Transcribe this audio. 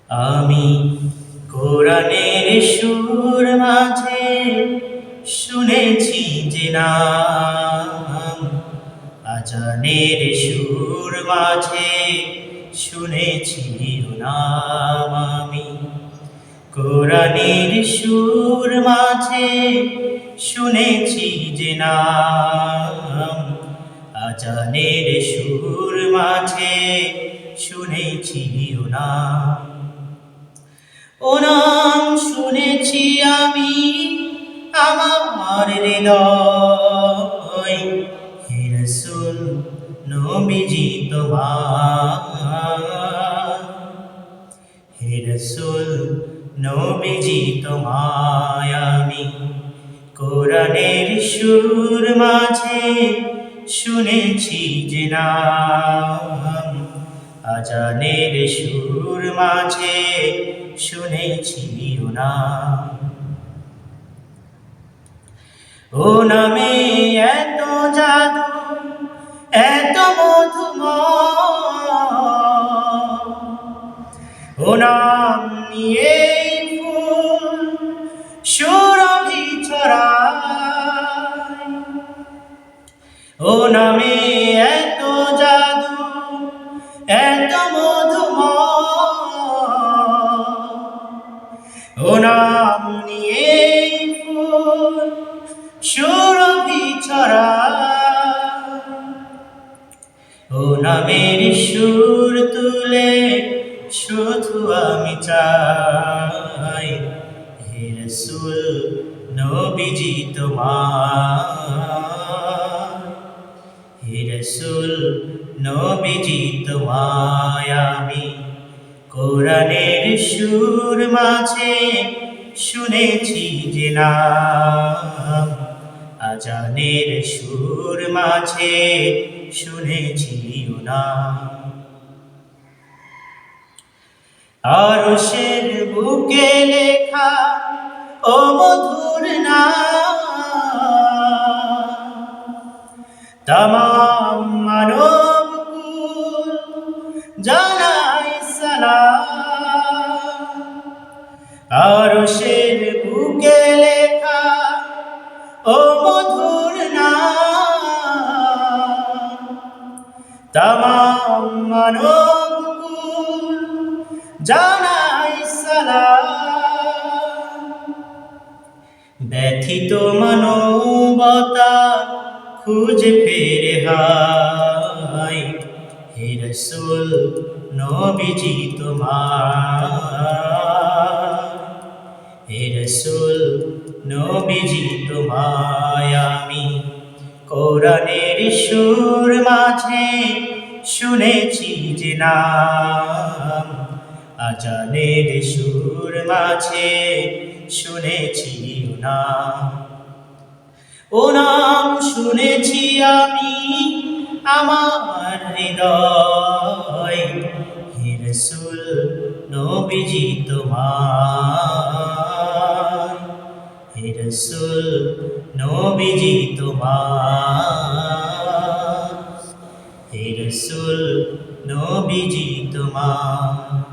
আমি কোরআনের সুর মাঝে শুনেছি যে নাম, আজানের সুর মাঝে শুনেছি নাম। আমি কোরআনের সুর মাঝে শুনেছি যে নাম, আজানের সুর মাঝে শুনেছি নাম। ও নাম শুনেছি আমি আমার হৃদয়, হে রাসূল নবীজি তোমার, হে রাসূল নবীজি তোমায় আমি কোরআনের সুর মাঝে শুনেছি যে নাম, আজানের সুর মাঝে শুনেছি নাম। ও নামে এত জাদু, এত মধুময়, ও নাম নিয়ে ফুল সুরভি ছড়ায়। ও নামে এত জাদু, এত মধুময়, ও নাম নিয়ে ফুল সুরভি ছড়ায়। ও নামের সুর তুলে শুধু আমি চাই, হে রাসূল নবীজি তোমার, হে রাসূল নবীজি তোমায় আমি কোরআনের সুর মাঝে শুনেছি যে নাম, আজানের সুর মাঝে শুনেছি নাম। আরশের বুকে লেখা ও মধুর নাম, তামাম মানবকুল জানাই সালাম। আরশের বুকে লেখা ও মধুর নাম, তামাম মানবকুল জানাই সালাম। ব্যথিত মানবতা খুঁজে ফেরে হায়, হে রাসূল নবীজি তোমার, হে রাসূল নবীজি তোমায় আমি কোরআনের সুর মাঝে শুনেছি যে নাম, আজানের সুর মাঝে শুনেছি নাম। ও নাম শুনেছি আমি আমার হৃদয়, হে রাসূল নবীজি তোমার, হে রাসূল নবীজি তোমার, হে রাসূল নবীজি তোমার।